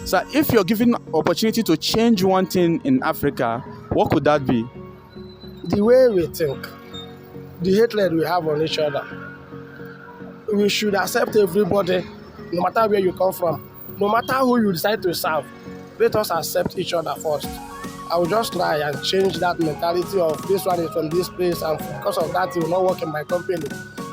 So if you're given opportunity to change one thing in Africa, what could that be? The way we think, the hatred we have on each other. We should accept everybody, no matter where you come from, no matter who you decide to serve. Let us accept each other first. I will just try and change that mentality of this one is from this place, and because of that, he will not work in my company.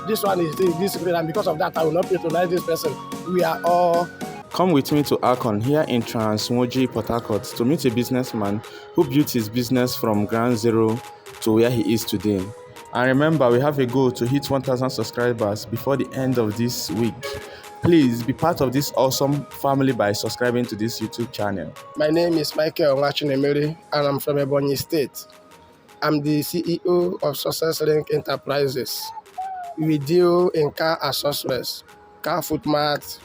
This one is this place, and because of that, I will not patronize this person. We are all. Come with me to Akon here in Transmoji, Port Harcourt, to meet a businessman who built his business from ground zero to where he is today. And remember, we have a goal to hit 1,000 subscribers before the end of this week. Please be part of this awesome family by subscribing to this YouTube channel. My name is Michael Onwachinemere, and I'm from Ebonyi State. I'm the CEO of Success Link Enterprises. We deal in car accessories, car foot mats.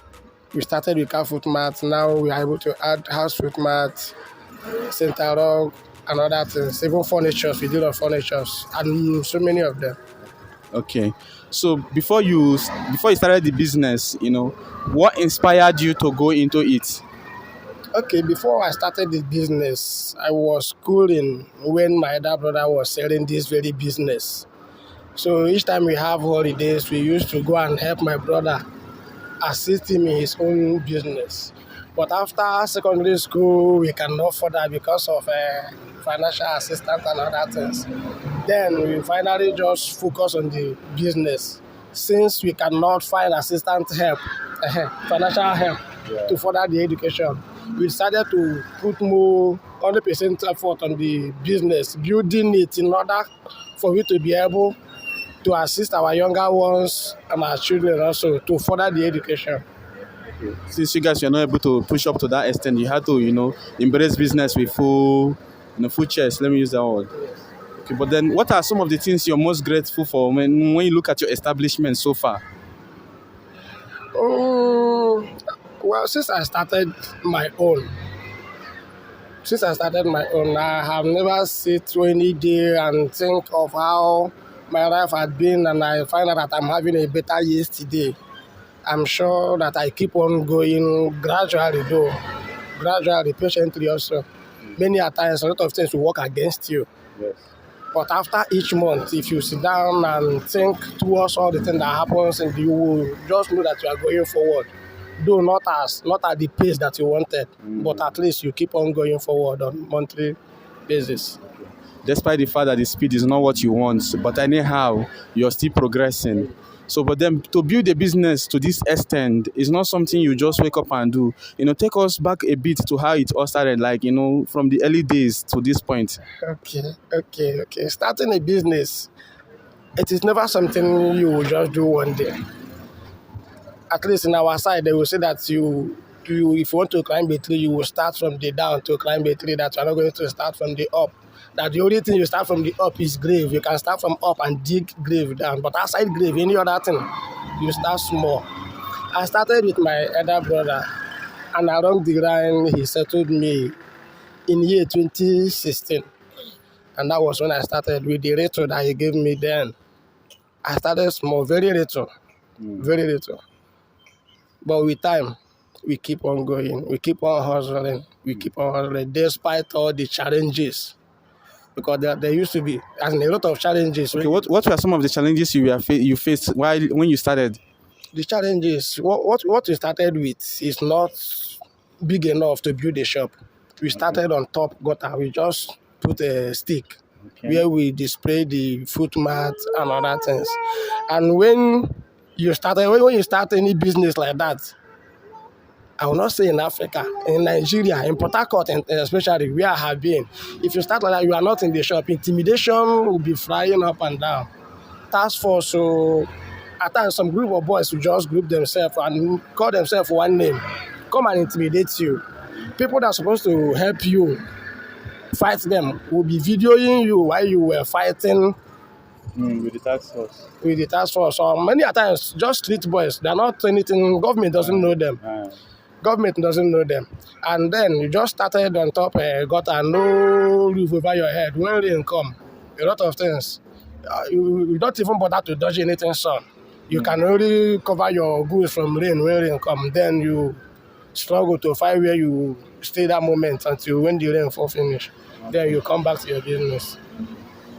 We started with car foot mats. Now we are able to add house foot mats, center rug, and other things. Even furniture, we deal on furniture, and so many of them. Okay, so before you started the business, what inspired you to go into it? Okay, before I started the business, I was schooling when my elder brother was selling this very business. So each time we have holidays, we used to go and help my brother, assist him in his own business. But after secondary school, we cannot further because of financial assistance and other things. Then we finally just focus on the business. Since we cannot find assistant help, financial help to further the education, we decided to put more 100% effort on the business, building it in order for we to be able to assist our younger ones and our children also to further the education. Since you guys were not able to push up to that extent, you had to, embrace business with full chest. Let me use that word. Okay, but then what are some of the things you're most grateful for when you look at your establishment so far? Well, since I started my own, I have never sit any day and think of how my life had been, and I find out that I'm having a better yesterday. I'm sure that I keep on going gradually, patiently also. Many a times, a lot of things will work against you. Yes. But after each month, if you sit down and think towards all the things that happens, and you will just know that you are going forward. Though not at the pace that you wanted, but at least you keep on going forward on monthly basis. Despite the fact that the speed is not what you want, but anyhow, you're still progressing. So, but then to build a business to this extent is not something you just wake up and do. Take us back a bit to how it all started, from the early days to this point. Okay. Starting a business, it is never something you will just do one day. At least in our side, they will say that if you want to climb a tree, you will start from the down to climb a tree, that you are not going to start from the up. That the only thing you start from the up is grave. You can start from up and dig grave down. But outside grave, any other thing, you start small. I started with my elder brother, and along the line, he settled me in year 2016. And that was when I started with the little that he gave me then. I started small, very little. But with time, we keep on going. We keep on hustling. Despite all the challenges. Because there used to be a lot of challenges. Okay, what were some of the challenges you faced when you started? The challenges, what we started with is not big enough to build a shop. We started on top gutter. We just put a stick where we display the foot mat and other things. And when you start any business like that, I will not say in Africa, in Nigeria, in Port Harcourt, especially where I have been, if you start like that, you are not in the shop. Intimidation will be flying up and down. Task force, so at times some group of boys will just group themselves and call themselves one name, come and intimidate you. People that are supposed to help you fight them will be videoing you while you were fighting with the task force. With the task force. So many a times, just street boys, they're not anything, government doesn't know them. Government doesn't know them. And then you just started on top, got a no roof over your head. When rain come, a lot of things. You don't even bother to dodge anything, son. You can only cover your goods from rain when rain come. Then you struggle to find where you stay that moment until when the rain fall finish. Then you come back to your business.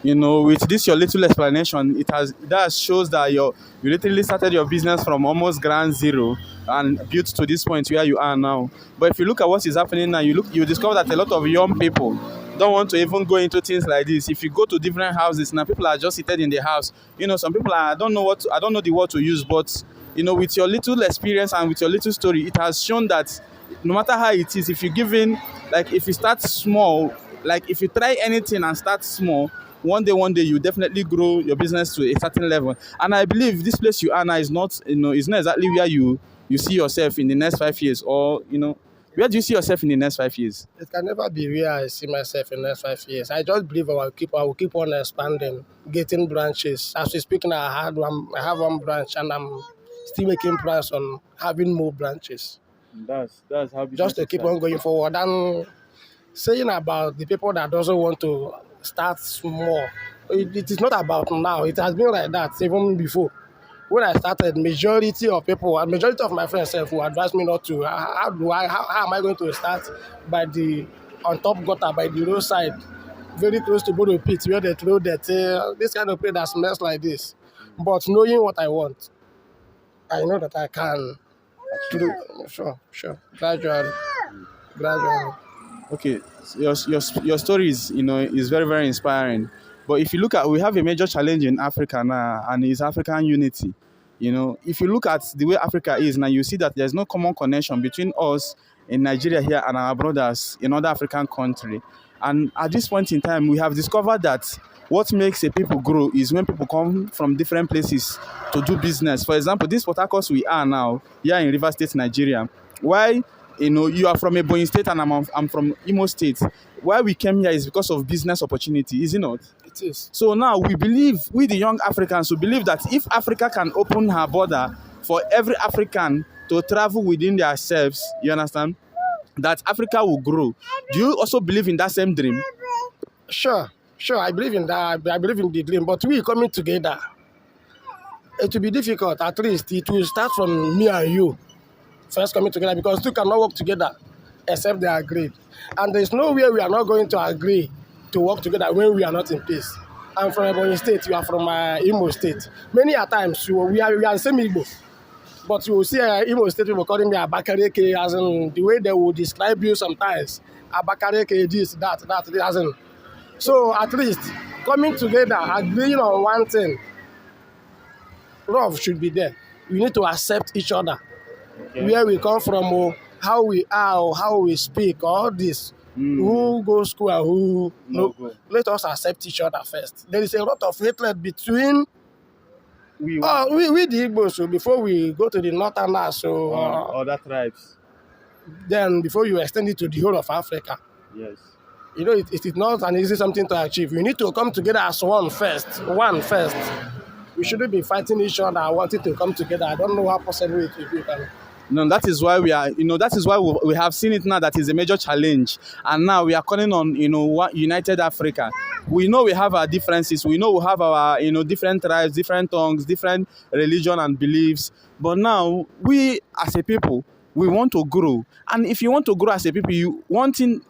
With this your little explanation, that shows that you literally started your business from almost ground zero and built to this point where you are now. But if you look at what is happening now, you discover that a lot of young people don't want to even go into things like this. If you go to different houses now, people are just seated in the house. Some people I don't know I don't know the word to use, but with your little experience and with your little story, it has shown that no matter how it is, if you give in, like if you start small, like if you try anything and start small, one day you definitely grow your business to a certain level. And I believe this place you are now is not exactly where you see yourself in the next 5 years, or where do you see yourself in the next 5 years? It can never be where I see myself in the next 5 years. I just believe I will keep on expanding, getting branches. As we speak now, I have one branch, and I'm still making plans on having more branches. That's how Just to keep on going forward. And saying about the people that doesn't want to start small, it is not about now. It has been like that even before. When I started, majority of people, and majority of my friends who advised me not to. How am I going to start on top gutter by the roadside, very close to Bodo Pit, where they throw that this kind of place that smells like this. But knowing what I want, I know that I can do. Sure. Gradually. Okay, so your story is very, very inspiring. But if you look at, we have a major challenge in Africa now, and it's African unity. If you look at the way Africa is now, you see that there's no common connection between us in Nigeria here and our brothers in other African country. And at this point in time, we have discovered that what makes a people grow is when people come from different places to do business. For example, this Port Harcourt we are now here in Rivers State, Nigeria. Why you are from Ebonyi State and I'm from Imo State. Why we came here is because of business opportunity, is it not? It is. So now we the young Africans, we believe that if Africa can open her border for every African to travel within themselves, you understand, that Africa will grow. Do you also believe in that same dream? Sure. I believe in that. I believe in the dream. But we coming together, it will be difficult. At least it will start from me and you first coming together, because two cannot work together except they agreed. And there's no way we are not going to agree to work together when we are not in peace. I'm from Ebonyi State, you are from Imo State. Many a times we are the same Igbo, but you will see Imo State people calling me Abakareke, as in the way they will describe you sometimes. Abakareke, this, that, as in. So at least coming together, agreeing on one thing, love should be there. We need to accept each other. Okay. Where we come from, how we are, how we speak, all this. Who goes school and who no. Let us accept each other first. There is a lot of hatred between we the Igbos, so before we go to the northerners, so other tribes. Then before you extend it to the whole of Africa. Yes. It is not an easy something to achieve. We need to come together as one first. We shouldn't be fighting each other and wanting to come together. I don't know how possible it will be. No, that is why we have seen it now. That is a major challenge, and now we are calling on united Africa. We know we have our differences. We know we have our different tribes, different tongues, different religion and beliefs. But now we as a people, we want to grow. And if you want to grow as a people, one thing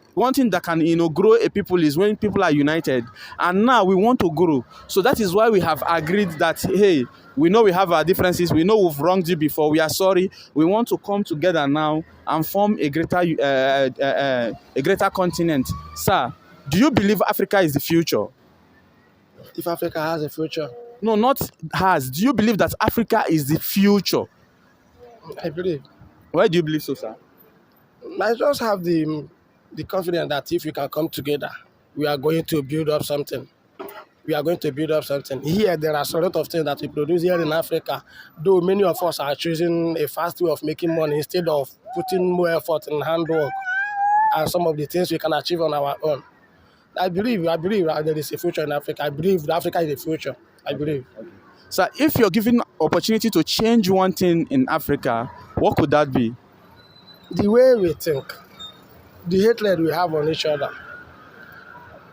that can grow a people is when people are united. And now we want to grow. So that is why we have agreed that, hey, we know we have our differences. We know we've wronged you before. We are sorry. We want to come together now and form a greater continent. Sir, do you believe Africa is the future? If Africa has a future? No, not has. Do you believe that Africa is the future? I believe. Why do you believe so, sir? I just have the confidence that if we can come together, we are going to build up something. Here, there are a lot of things that we produce here in Africa, though many of us are choosing a fast way of making money instead of putting more effort in handwork and some of the things we can achieve on our own. I believe there is a future in Africa. I believe Africa is the future. I believe. So if you're given opportunity to change one thing in Africa, what could that be? The way we think, the hatred we have on each other.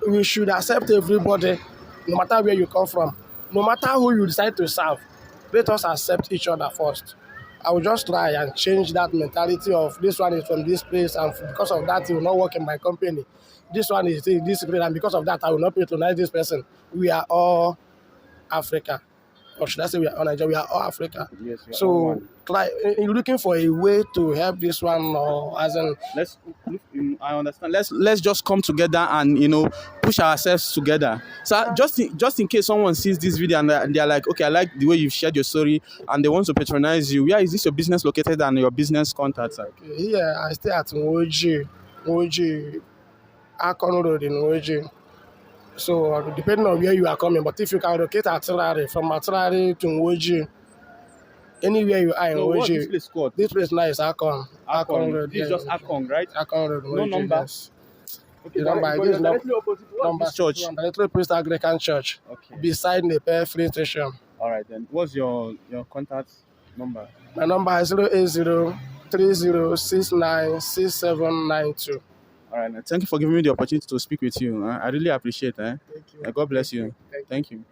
We should accept everybody, no matter where you come from, no matter who you decide to serve. Let us accept each other first. I will just try and change that mentality of this one is from this place, and because of that, he will not work in my company. This one is this place, and because of that, I will not patronize this person. We are all Africa. Or should I say we are all Nigeria? We are all Africa. Yes, we are all So, one. you're looking for a way to help this one, or as in, Let's. I understand. Let's just come together and push ourselves together. So just in case someone sees this video and they're like, okay, I like the way you've shared your story, and they want to patronize you. Where is this your business located and your business contacts are? here I stay at Nwoji, Akon Road in Nwoji. So depending on where you are coming, but if you can locate Atilari from Atilari to Nwoji, anywhere you are in So what's this Nwoji, place called? this place now is Akon. Akon. Road. This is just Akon, right? Akon Road. No Nwoji, number? yes. Okay, The number because this you're directly opposite. What's number this church? Directly Priest Anglican Church, Okay. beside the Pear Free Station. All right then. What's your contact number? My number is 08030696792. All right. Thank you for giving me the opportunity to speak with you. I really appreciate it. Thank you. God bless you. Thank you. Thank you.